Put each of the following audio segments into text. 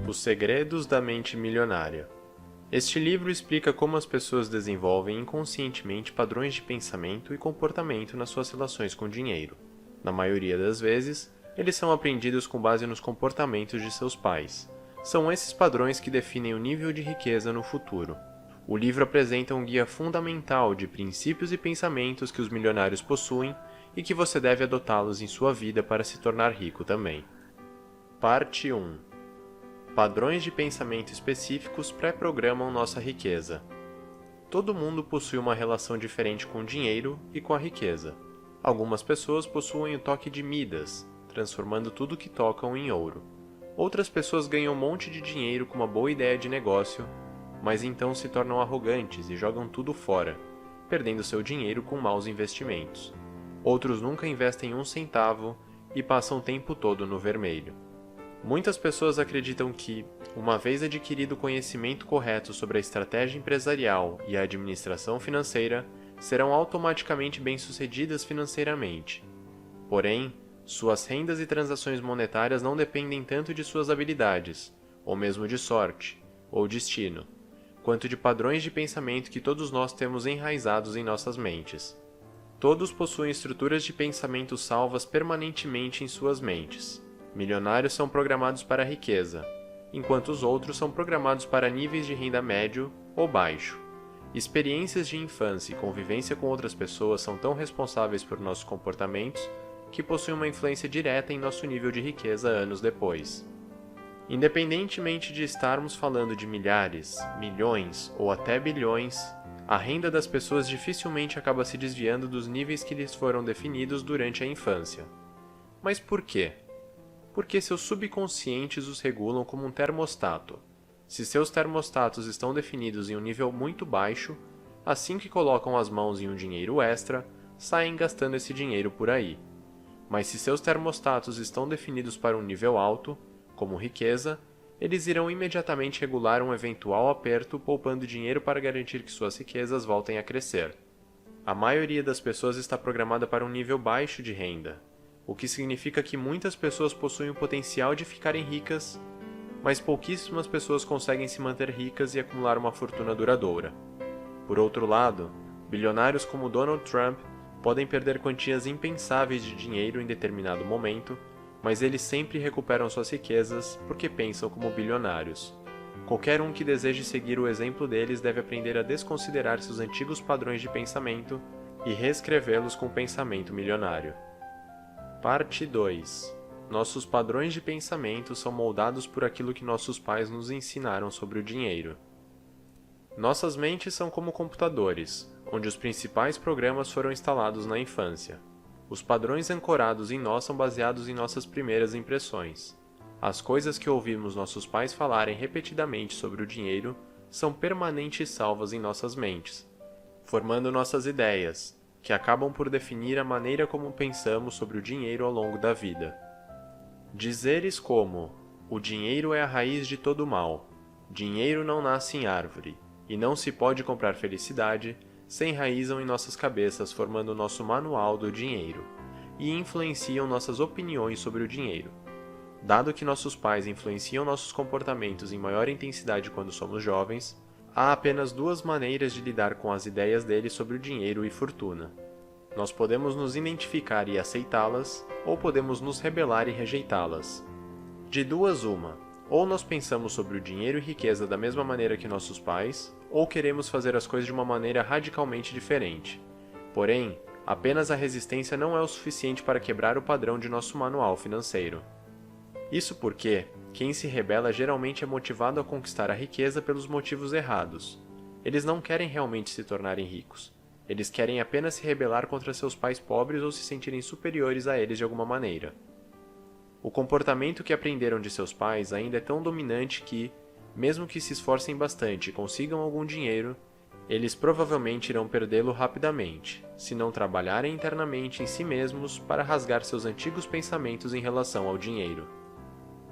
Os Segredos da Mente Milionária. Este livro explica como as pessoas desenvolvem inconscientemente padrões de pensamento e comportamento nas suas relações com o dinheiro. Na maioria das vezes, eles são aprendidos com base nos comportamentos de seus pais. São esses padrões que definem o nível de riqueza no futuro. O livro apresenta um guia fundamental de princípios e pensamentos que os milionários possuem e que você deve adotá-los em sua vida para se tornar rico também. Parte 1. Padrões de pensamento específicos pré-programam nossa riqueza. Todo mundo possui uma relação diferente com o dinheiro e com a riqueza. Algumas pessoas possuem o toque de Midas, transformando tudo que tocam em ouro. Outras pessoas ganham um monte de dinheiro com uma boa ideia de negócio, mas então se tornam arrogantes e jogam tudo fora, perdendo seu dinheiro com maus investimentos. Outros nunca investem um centavo e passam o tempo todo no vermelho. Muitas pessoas acreditam que, uma vez adquirido o conhecimento correto sobre a estratégia empresarial e a administração financeira, serão automaticamente bem-sucedidas financeiramente. Porém, suas rendas e transações monetárias não dependem tanto de suas habilidades, ou mesmo de sorte, ou destino, quanto de padrões de pensamento que todos nós temos enraizados em nossas mentes. Todos possuem estruturas de pensamento salvas permanentemente em suas mentes. Milionários são programados para a riqueza, enquanto os outros são programados para níveis de renda médio ou baixo. Experiências de infância e convivência com outras pessoas são tão responsáveis por nossos comportamentos que possuem uma influência direta em nosso nível de riqueza anos depois. Independentemente de estarmos falando de milhares, milhões ou até bilhões, a renda das pessoas dificilmente acaba se desviando dos níveis que lhes foram definidos durante a infância. Mas por quê? Porque seus subconscientes os regulam como um termostato. Se seus termostatos estão definidos em um nível muito baixo, assim que colocam as mãos em um dinheiro extra, saem gastando esse dinheiro por aí. Mas se seus termostatos estão definidos para um nível alto, como riqueza, eles irão imediatamente regular um eventual aperto, poupando dinheiro para garantir que suas riquezas voltem a crescer. A maioria das pessoas está programada para um nível baixo de renda, o que significa que muitas pessoas possuem o potencial de ficarem ricas, mas pouquíssimas pessoas conseguem se manter ricas e acumular uma fortuna duradoura. Por outro lado, bilionários como Donald Trump podem perder quantias impensáveis de dinheiro em determinado momento, mas eles sempre recuperam suas riquezas porque pensam como bilionários. Qualquer um que deseje seguir o exemplo deles deve aprender a desconsiderar seus antigos padrões de pensamento e reescrevê-los com o pensamento milionário. Parte 2. Nossos padrões de pensamento são moldados por aquilo que nossos pais nos ensinaram sobre o dinheiro. Nossas mentes são como computadores, onde os principais programas foram instalados na infância. Os padrões ancorados em nós são baseados em nossas primeiras impressões. As coisas que ouvimos nossos pais falarem repetidamente sobre o dinheiro são permanentes salvas em nossas mentes, formando nossas ideias, que acabam por definir a maneira como pensamos sobre o dinheiro ao longo da vida. Dizeres como: o dinheiro é a raiz de todo mal, dinheiro não nasce em árvore, e não se pode comprar felicidade, se enraizam em nossas cabeças, formando nosso manual do dinheiro, e influenciam nossas opiniões sobre o dinheiro. Dado que nossos pais influenciam nossos comportamentos em maior intensidade quando somos jovens, há apenas duas maneiras de lidar com as ideias deles sobre o dinheiro e fortuna. Nós podemos nos identificar e aceitá-las, ou podemos nos rebelar e rejeitá-las. De duas uma, ou nós pensamos sobre o dinheiro e riqueza da mesma maneira que nossos pais, ou queremos fazer as coisas de uma maneira radicalmente diferente. Porém, apenas a resistência não é o suficiente para quebrar o padrão de nosso manual financeiro. Isso porque quem se rebela geralmente é motivado a conquistar a riqueza pelos motivos errados. Eles não querem realmente se tornarem ricos. Eles querem apenas se rebelar contra seus pais pobres ou se sentirem superiores a eles de alguma maneira. O comportamento que aprenderam de seus pais ainda é tão dominante que, mesmo que se esforcem bastante e consigam algum dinheiro, eles provavelmente irão perdê-lo rapidamente, se não trabalharem internamente em si mesmos para rasgar seus antigos pensamentos em relação ao dinheiro.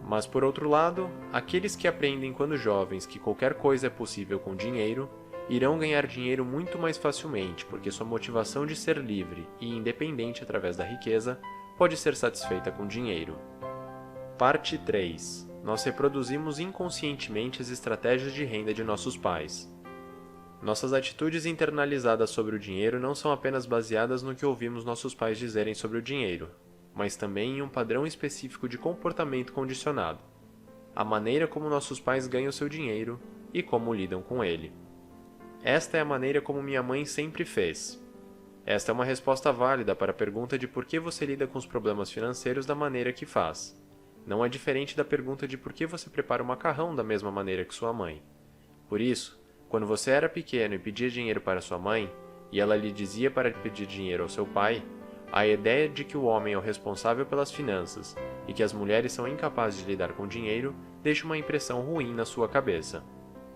Mas, por outro lado, aqueles que aprendem quando jovens que qualquer coisa é possível com dinheiro, irão ganhar dinheiro muito mais facilmente, porque sua motivação de ser livre e independente através da riqueza pode ser satisfeita com dinheiro. Parte 3. nós reproduzimos inconscientemente as estratégias de renda de nossos pais. Nossas atitudes internalizadas sobre o dinheiro não são apenas baseadas no que ouvimos nossos pais dizerem sobre o dinheiro, mas também em um padrão específico de comportamento condicionado, a maneira como nossos pais ganham seu dinheiro e como lidam com ele. Esta é a maneira como minha mãe sempre fez. Esta é uma resposta válida para a pergunta de por que você lida com os problemas financeiros da maneira que faz. Não é diferente da pergunta de por que você prepara o macarrão da mesma maneira que sua mãe. Por isso, quando você era pequeno e pedia dinheiro para sua mãe, e ela lhe dizia para pedir dinheiro ao seu pai, a ideia de que o homem é o responsável pelas finanças e que as mulheres são incapazes de lidar com dinheiro deixa uma impressão ruim na sua cabeça.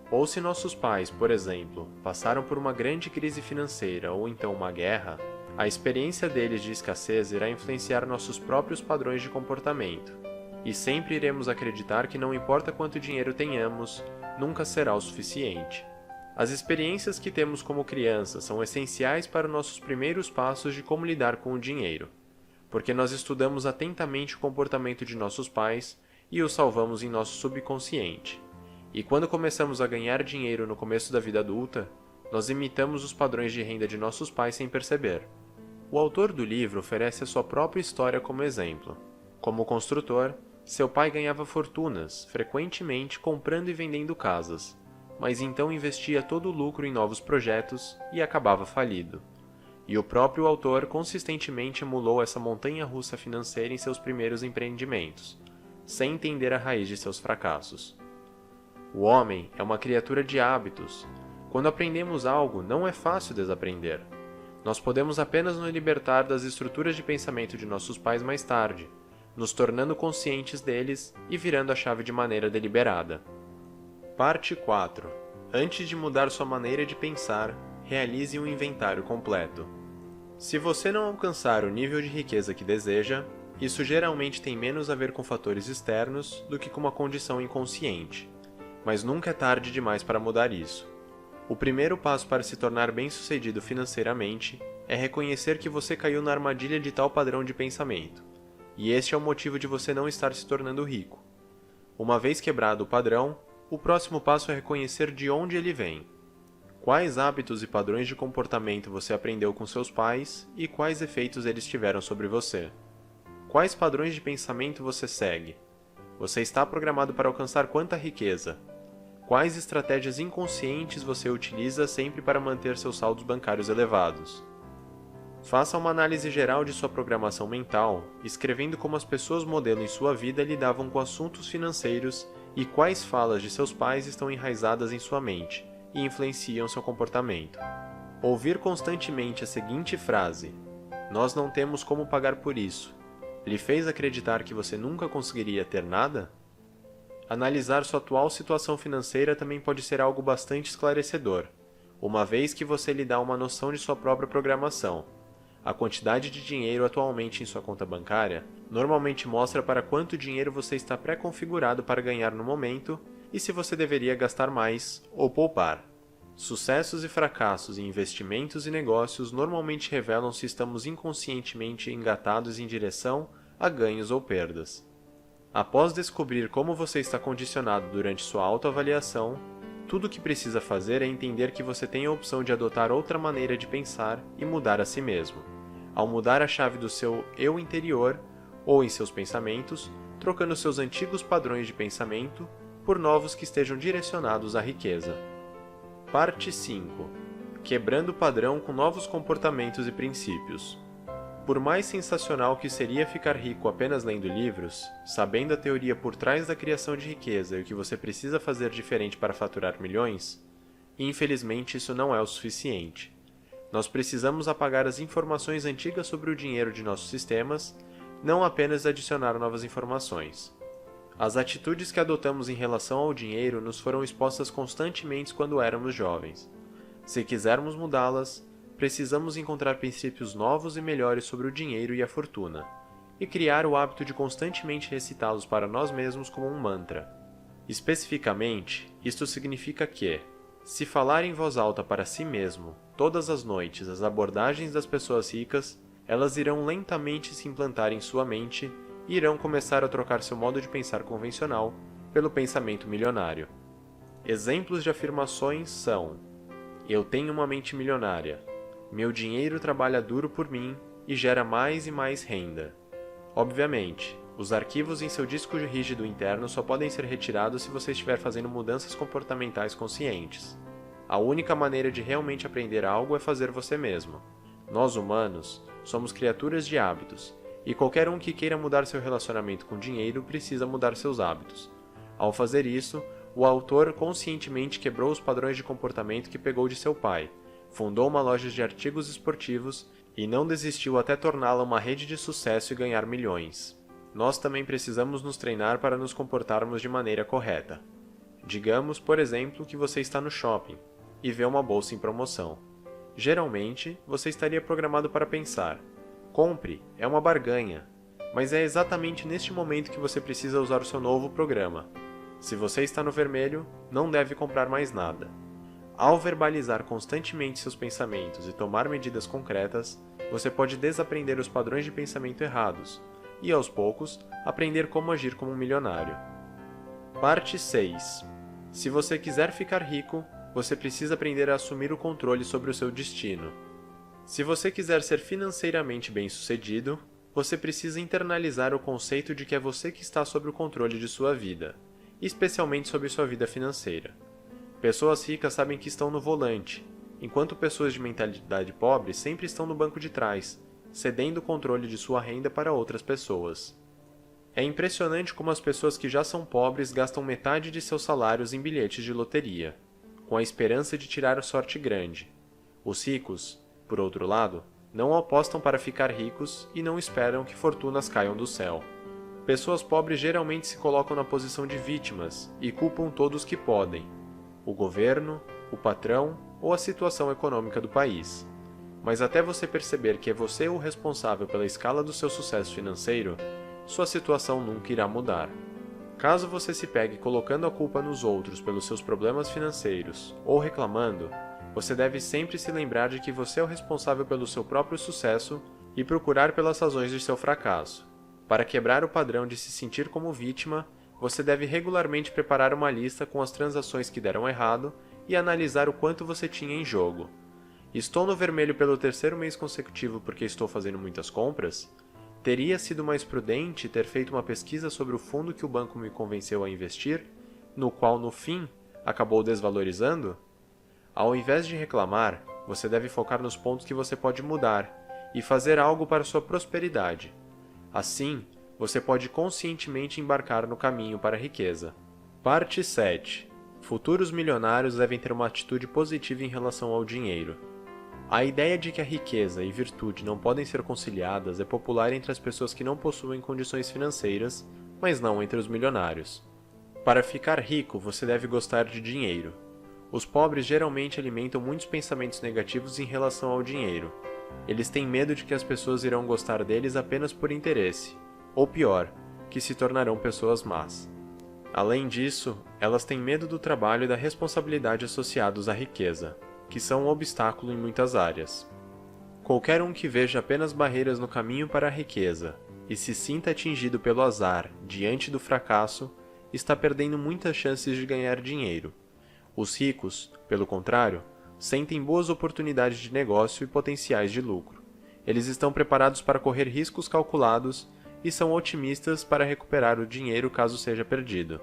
Ou se nossos pais, por exemplo, passaram por uma grande crise financeira ou então uma guerra, a experiência deles de escassez irá influenciar nossos próprios padrões de comportamento. E sempre iremos acreditar que não importa quanto dinheiro tenhamos, nunca será o suficiente. As experiências que temos como crianças são essenciais para os nossos primeiros passos de como lidar com o dinheiro, porque nós estudamos atentamente o comportamento de nossos pais e o salvamos em nosso subconsciente. E quando começamos a ganhar dinheiro no começo da vida adulta, nós imitamos os padrões de renda de nossos pais sem perceber. O autor do livro oferece a sua própria história como exemplo. Como construtor, seu pai ganhava fortunas, frequentemente comprando e vendendo casas, mas então investia todo o lucro em novos projetos e acabava falido. E o próprio autor consistentemente emulou essa montanha-russa financeira em seus primeiros empreendimentos, sem entender a raiz de seus fracassos. O homem é uma criatura de hábitos. Quando aprendemos algo, não é fácil desaprender. Nós podemos apenas nos libertar das estruturas de pensamento de nossos pais mais tarde, nos tornando conscientes deles e virando a chave de maneira deliberada. Parte 4. Antes de mudar sua maneira de pensar, realize um inventário completo. Se você não alcançar o nível de riqueza que deseja, isso geralmente tem menos a ver com fatores externos do que com uma condição inconsciente. Mas nunca é tarde demais para mudar isso. O primeiro passo para se tornar bem-sucedido financeiramente é reconhecer que você caiu na armadilha de tal padrão de pensamento. E este é o motivo de você não estar se tornando rico. Uma vez quebrado o padrão, o próximo passo é reconhecer de onde ele vem. Quais hábitos e padrões de comportamento você aprendeu com seus pais e quais efeitos eles tiveram sobre você? Quais padrões de pensamento você segue? Você está programado para alcançar quanta riqueza? Quais estratégias inconscientes você utiliza sempre para manter seus saldos bancários elevados? Faça uma análise geral de sua programação mental, escrevendo como as pessoas modelo em sua vida lidavam com assuntos financeiros e quais falas de seus pais estão enraizadas em sua mente e influenciam seu comportamento. Ouvir constantemente a seguinte frase: "Nós não temos como pagar por isso", lhe fez acreditar que você nunca conseguiria ter nada? Analisar sua atual situação financeira também pode ser algo bastante esclarecedor, uma vez que você lhe dá uma noção de sua própria programação. A quantidade de dinheiro atualmente em sua conta bancária normalmente mostra para quanto dinheiro você está pré-configurado para ganhar no momento e se você deveria gastar mais ou poupar. Sucessos e fracassos em investimentos e negócios normalmente revelam se estamos inconscientemente engatados em direção a ganhos ou perdas. Após descobrir como você está condicionado durante sua autoavaliação, tudo o que precisa fazer é entender que você tem a opção de adotar outra maneira de pensar e mudar a si mesmo, ao mudar a chave do seu eu interior ou em seus pensamentos, trocando seus antigos padrões de pensamento por novos que estejam direcionados à riqueza. Parte 5. Quebrando o padrão com novos comportamentos e princípios. Por mais sensacional que seria ficar rico apenas lendo livros, sabendo a teoria por trás da criação de riqueza e o que você precisa fazer diferente para faturar milhões, infelizmente isso não é o suficiente. Nós precisamos apagar as informações antigas sobre o dinheiro de nossos sistemas, não apenas adicionar novas informações. As atitudes que adotamos em relação ao dinheiro nos foram expostas constantemente quando éramos jovens. Se quisermos mudá-las, precisamos encontrar princípios novos e melhores sobre o dinheiro e a fortuna, e criar o hábito de constantemente recitá-los para nós mesmos como um mantra. Especificamente, isto significa que, se falar em voz alta para si mesmo, todas as noites, as abordagens das pessoas ricas, elas irão lentamente se implantar em sua mente e irão começar a trocar seu modo de pensar convencional pelo pensamento milionário. Exemplos de afirmações são: eu tenho uma mente milionária. Meu dinheiro trabalha duro por mim e gera mais e mais renda. Obviamente, os arquivos em seu disco rígido interno só podem ser retirados se você estiver fazendo mudanças comportamentais conscientes. A única maneira de realmente aprender algo é fazer você mesmo. Nós humanos somos criaturas de hábitos, e qualquer um que queira mudar seu relacionamento com dinheiro precisa mudar seus hábitos. Ao fazer isso, o autor conscientemente quebrou os padrões de comportamento que pegou de seu pai, fundou uma loja de artigos esportivos e não desistiu até torná-la uma rede de sucesso e ganhar milhões. Nós também precisamos nos treinar para nos comportarmos de maneira correta. Digamos, por exemplo, que você está no shopping e vê uma bolsa em promoção. Geralmente, você estaria programado para pensar: compre, é uma barganha. Mas é exatamente neste momento que você precisa usar o seu novo programa. Se você está no vermelho, não deve comprar mais nada. Ao verbalizar constantemente seus pensamentos e tomar medidas concretas, você pode desaprender os padrões de pensamento errados e, aos poucos, aprender como agir como um milionário. Parte 6. Se você quiser ficar rico, você precisa aprender a assumir o controle sobre o seu destino. Se você quiser ser financeiramente bem-sucedido, você precisa internalizar o conceito de que é você que está sob o controle de sua vida, especialmente sobre sua vida financeira. Pessoas ricas sabem que estão no volante, enquanto pessoas de mentalidade pobre sempre estão no banco de trás, cedendo o controle de sua renda para outras pessoas. É impressionante como as pessoas que já são pobres gastam metade de seus salários em bilhetes de loteria, com a esperança de tirar a sorte grande. Os ricos, por outro lado, não apostam para ficar ricos e não esperam que fortunas caiam do céu. Pessoas pobres geralmente se colocam na posição de vítimas e culpam todos que podem: o governo, o patrão ou a situação econômica do país. Mas até você perceber que é você o responsável pela escala do seu sucesso financeiro, sua situação nunca irá mudar. Caso você se pegue colocando a culpa nos outros pelos seus problemas financeiros ou reclamando, você deve sempre se lembrar de que você é o responsável pelo seu próprio sucesso e procurar pelas razões de seu fracasso. Para quebrar o padrão de se sentir como vítima, você deve regularmente preparar uma lista com as transações que deram errado e analisar o quanto você tinha em jogo. Estou no vermelho pelo terceiro mês consecutivo porque estou fazendo muitas compras? Teria sido mais prudente ter feito uma pesquisa sobre o fundo que o banco me convenceu a investir, no qual, no fim, acabou desvalorizando? Ao invés de reclamar, você deve focar nos pontos que você pode mudar e fazer algo para sua prosperidade. Assim, você pode conscientemente embarcar no caminho para a riqueza. Parte 7. Futuros milionários devem ter uma atitude positiva em relação ao dinheiro. A ideia de que a riqueza e virtude não podem ser conciliadas é popular entre as pessoas que não possuem condições financeiras, mas não entre os milionários. Para ficar rico, você deve gostar de dinheiro. Os pobres geralmente alimentam muitos pensamentos negativos em relação ao dinheiro. Eles têm medo de que as pessoas irão gostar deles apenas por interesse, ou pior, que se tornarão pessoas más. Além disso, elas têm medo do trabalho e da responsabilidade associados à riqueza, que são um obstáculo em muitas áreas. Qualquer um que veja apenas barreiras no caminho para a riqueza e se sinta atingido pelo azar diante do fracasso, está perdendo muitas chances de ganhar dinheiro. Os ricos, pelo contrário, sentem boas oportunidades de negócio e potenciais de lucro. Eles estão preparados para correr riscos calculados e são otimistas para recuperar o dinheiro caso seja perdido.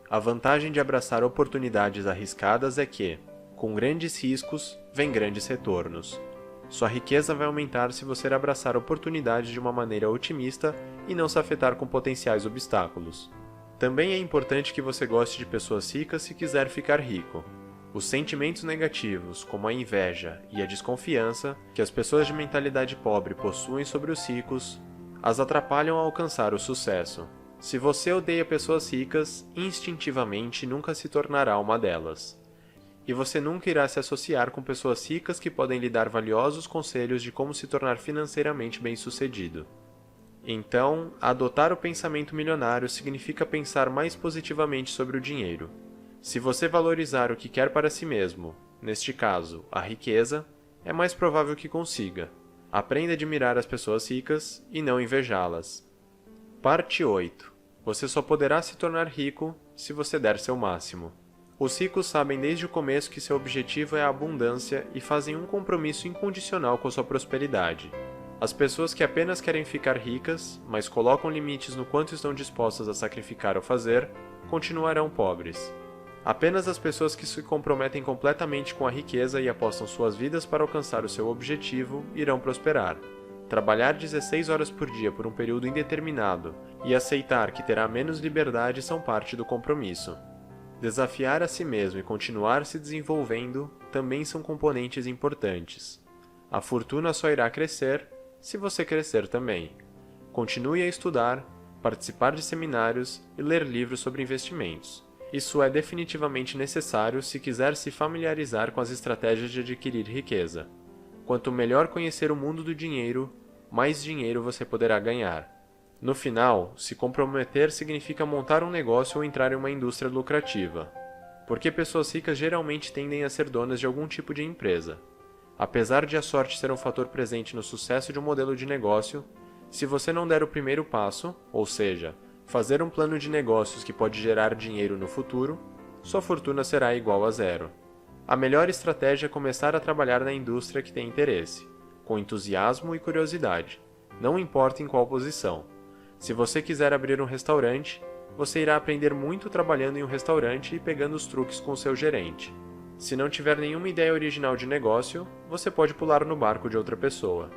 A vantagem de abraçar oportunidades arriscadas é que, com grandes riscos, vem grandes retornos. Sua riqueza vai aumentar se você abraçar oportunidades de uma maneira otimista e não se afetar com potenciais obstáculos. Também é importante que você goste de pessoas ricas se quiser ficar rico. Os sentimentos negativos, como a inveja e a desconfiança, que as pessoas de mentalidade pobre possuem sobre os ricos, as atrapalham a alcançar o sucesso. Se você odeia pessoas ricas, instintivamente nunca se tornará uma delas. E você nunca irá se associar com pessoas ricas que podem lhe dar valiosos conselhos de como se tornar financeiramente bem-sucedido. Então, adotar o pensamento milionário significa pensar mais positivamente sobre o dinheiro. Se você valorizar o que quer para si mesmo, neste caso, a riqueza, é mais provável que consiga. Aprenda a admirar as pessoas ricas e não invejá-las. Parte 8. Você só poderá se tornar rico se você der seu máximo. Os ricos sabem desde o começo que seu objetivo é a abundância e fazem um compromisso incondicional com sua prosperidade. As pessoas que apenas querem ficar ricas, mas colocam limites no quanto estão dispostas a sacrificar ou fazer, continuarão pobres. Apenas as pessoas que se comprometem completamente com a riqueza e apostam suas vidas para alcançar o seu objetivo irão prosperar. Trabalhar 16 horas por dia por um período indeterminado e aceitar que terá menos liberdade são parte do compromisso. Desafiar a si mesmo e continuar se desenvolvendo também são componentes importantes. A fortuna só irá crescer se você crescer também. Continue a estudar, participar de seminários e ler livros sobre investimentos. Isso é definitivamente necessário se quiser se familiarizar com as estratégias de adquirir riqueza. Quanto melhor conhecer o mundo do dinheiro, mais dinheiro você poderá ganhar. No final, se comprometer significa montar um negócio ou entrar em uma indústria lucrativa. Porque pessoas ricas geralmente tendem a ser donas de algum tipo de empresa. Apesar de a sorte ser um fator presente no sucesso de um modelo de negócio, se você não der o primeiro passo, ou seja, fazer um plano de negócios que pode gerar dinheiro no futuro, sua fortuna será igual a zero. A melhor estratégia é começar a trabalhar na indústria que tem interesse, com entusiasmo e curiosidade, não importa em qual posição. Se você quiser abrir um restaurante, você irá aprender muito trabalhando em um restaurante e pegando os truques com o seu gerente. Se não tiver nenhuma ideia original de negócio, você pode pular no barco de outra pessoa.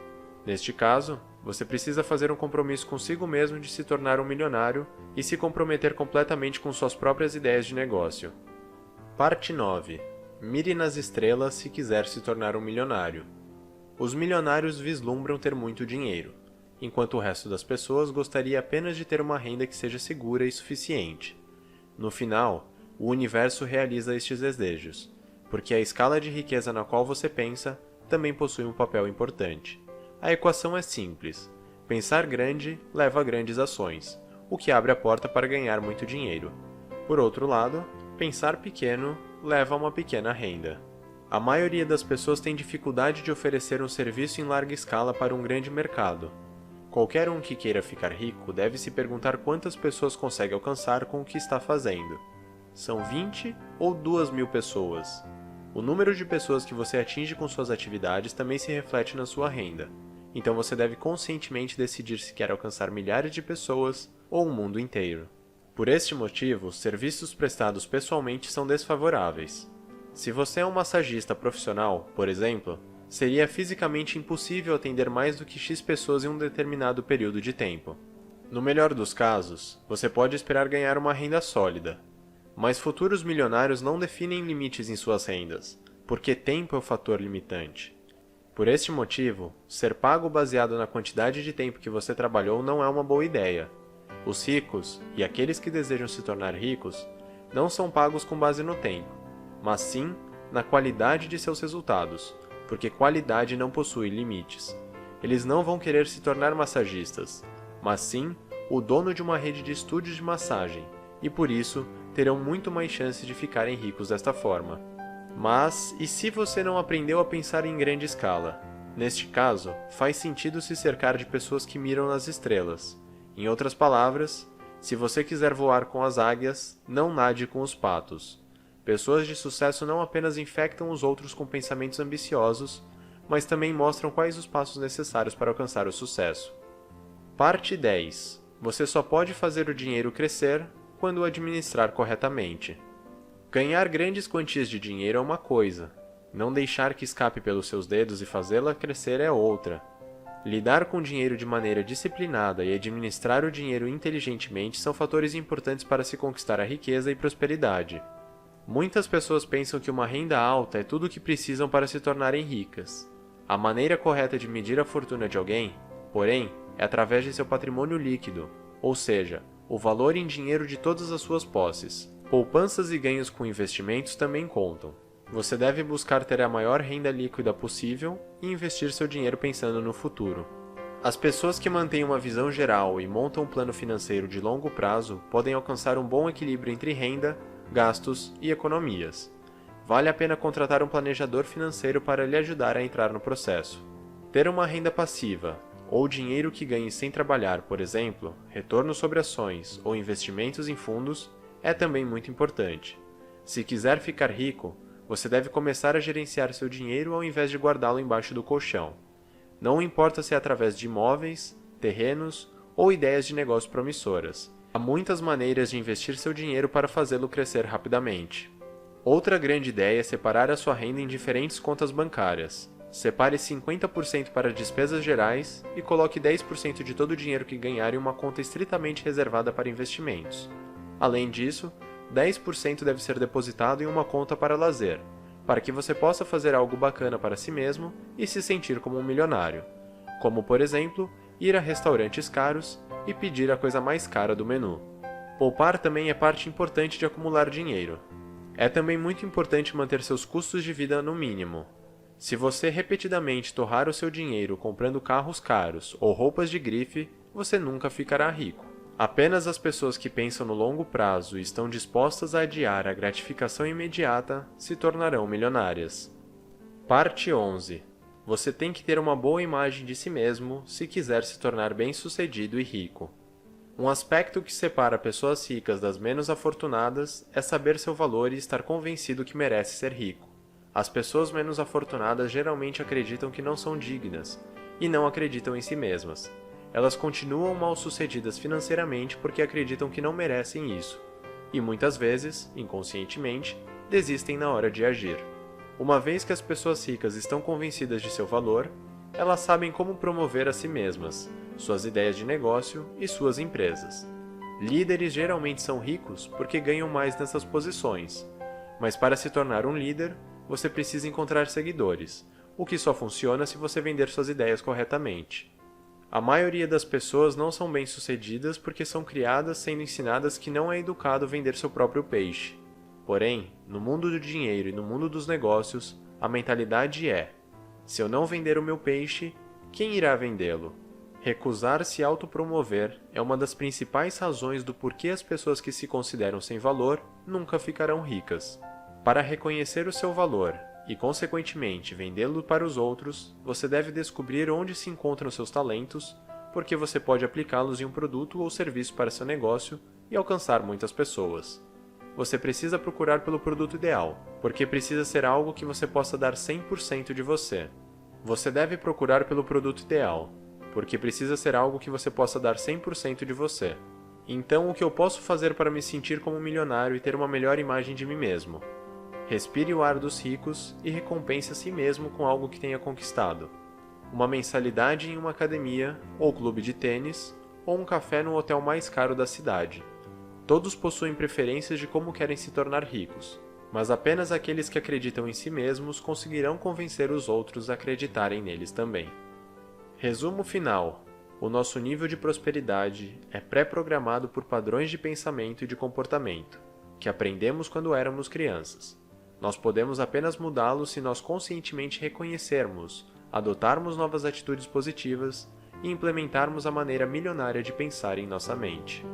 Neste caso, você precisa fazer um compromisso consigo mesmo de se tornar um milionário e se comprometer completamente com suas próprias ideias de negócio. Parte 9. Mire nas estrelas se quiser se tornar um milionário. Os milionários vislumbram ter muito dinheiro, enquanto o resto das pessoas gostaria apenas de ter uma renda que seja segura e suficiente. No final, o universo realiza estes desejos, porque a escala de riqueza na qual você pensa também possui um papel importante. A equação é simples. Pensar grande leva a grandes ações, o que abre a porta para ganhar muito dinheiro. Por outro lado, pensar pequeno leva a uma pequena renda. A maioria das pessoas tem dificuldade de oferecer um serviço em larga escala para um grande mercado. Qualquer um que queira ficar rico deve se perguntar quantas pessoas consegue alcançar com o que está fazendo. São 20 ou 2.000 pessoas? O número de pessoas que você atinge com suas atividades também se reflete na sua renda. Então você deve conscientemente decidir se quer alcançar milhares de pessoas ou o mundo inteiro. Por este motivo, os serviços prestados pessoalmente são desfavoráveis. Se você é um massagista profissional, por exemplo, seria fisicamente impossível atender mais do que X pessoas em um determinado período de tempo. No melhor dos casos, você pode esperar ganhar uma renda sólida. Mas futuros milionários não definem limites em suas rendas, porque tempo é o fator limitante. Por este motivo, ser pago baseado na quantidade de tempo que você trabalhou não é uma boa ideia. Os ricos, e aqueles que desejam se tornar ricos, não são pagos com base no tempo, mas sim na qualidade de seus resultados, porque qualidade não possui limites. Eles não vão querer se tornar massagistas, mas sim o dono de uma rede de estúdios de massagem, e por isso terão muito mais chance de ficarem ricos desta forma. Mas, e se você não aprendeu a pensar em grande escala? Neste caso, faz sentido se cercar de pessoas que miram nas estrelas. Em outras palavras, se você quiser voar com as águias, não nade com os patos. Pessoas de sucesso não apenas infectam os outros com pensamentos ambiciosos, mas também mostram quais os passos necessários para alcançar o sucesso. Parte 10. Você só pode fazer o dinheiro crescer quando o administrar corretamente. Ganhar grandes quantias de dinheiro é uma coisa, não deixar que escape pelos seus dedos e fazê-la crescer é outra. Lidar com o dinheiro de maneira disciplinada e administrar o dinheiro inteligentemente são fatores importantes para se conquistar a riqueza e prosperidade. Muitas pessoas pensam que uma renda alta é tudo o que precisam para se tornarem ricas. A maneira correta de medir a fortuna de alguém, porém, é através de seu patrimônio líquido, ou seja, o valor em dinheiro de todas as suas posses. Poupanças e ganhos com investimentos também contam. Você deve buscar ter a maior renda líquida possível e investir seu dinheiro pensando no futuro. As pessoas que mantêm uma visão geral e montam um plano financeiro de longo prazo podem alcançar um bom equilíbrio entre renda, gastos e economias. Vale a pena contratar um planejador financeiro para lhe ajudar a entrar no processo. Ter uma renda passiva, ou dinheiro que ganhe sem trabalhar, por exemplo, retorno sobre ações ou investimentos em fundos, é também muito importante. Se quiser ficar rico, você deve começar a gerenciar seu dinheiro ao invés de guardá-lo embaixo do colchão. Não importa se é através de imóveis, terrenos ou ideias de negócio promissoras. Há muitas maneiras de investir seu dinheiro para fazê-lo crescer rapidamente. Outra grande ideia é separar a sua renda em diferentes contas bancárias. Separe 50% para despesas gerais e coloque 10% de todo o dinheiro que ganhar em uma conta estritamente reservada para investimentos. Além disso, 10% deve ser depositado em uma conta para lazer, para que você possa fazer algo bacana para si mesmo e se sentir como um milionário, como, por exemplo, ir a restaurantes caros e pedir a coisa mais cara do menu. Poupar também é parte importante de acumular dinheiro. É também muito importante manter seus custos de vida no mínimo. Se você repetidamente torrar o seu dinheiro comprando carros caros ou roupas de grife, você nunca ficará rico. Apenas as pessoas que pensam no longo prazo e estão dispostas a adiar a gratificação imediata se tornarão milionárias. Parte 11. Você tem que ter uma boa imagem de si mesmo se quiser se tornar bem-sucedido e rico. Um aspecto que separa pessoas ricas das menos afortunadas é saber seu valor e estar convencido que merece ser rico. As pessoas menos afortunadas geralmente acreditam que não são dignas e não acreditam em si mesmas. Elas continuam mal-sucedidas financeiramente porque acreditam que não merecem isso, e muitas vezes, inconscientemente, desistem na hora de agir. Uma vez que as pessoas ricas estão convencidas de seu valor, elas sabem como promover a si mesmas, suas ideias de negócio e suas empresas. Líderes geralmente são ricos porque ganham mais nessas posições, mas para se tornar um líder, você precisa encontrar seguidores, o que só funciona se você vender suas ideias corretamente. A maioria das pessoas não são bem-sucedidas porque são criadas sendo ensinadas que não é educado vender seu próprio peixe. Porém, no mundo do dinheiro e no mundo dos negócios, a mentalidade é: se eu não vender o meu peixe, quem irá vendê-lo? Recusar-se autopromover é uma das principais razões do porquê as pessoas que se consideram sem valor nunca ficarão ricas. Para reconhecer o seu valor e, consequentemente, vendê-lo para os outros, você deve descobrir onde se encontram seus talentos, porque você pode aplicá-los em um produto ou serviço para seu negócio e alcançar muitas pessoas. Você precisa procurar pelo produto ideal, porque precisa ser algo que você possa dar 100% de você. Você deve procurar pelo produto ideal, porque precisa ser algo que você possa dar 100% de você. Então, o que eu posso fazer para me sentir como um milionário e ter uma melhor imagem de mim mesmo? Respire o ar dos ricos e recompense a si mesmo com algo que tenha conquistado. Uma mensalidade em uma academia, ou clube de tênis, ou um café no hotel mais caro da cidade. Todos possuem preferências de como querem se tornar ricos, mas apenas aqueles que acreditam em si mesmos conseguirão convencer os outros a acreditarem neles também. Resumo final: o nosso nível de prosperidade é pré-programado por padrões de pensamento e de comportamento, que aprendemos quando éramos crianças. Nós podemos apenas mudá-los se nós conscientemente reconhecermos, adotarmos novas atitudes positivas e implementarmos a maneira milionária de pensar em nossa mente.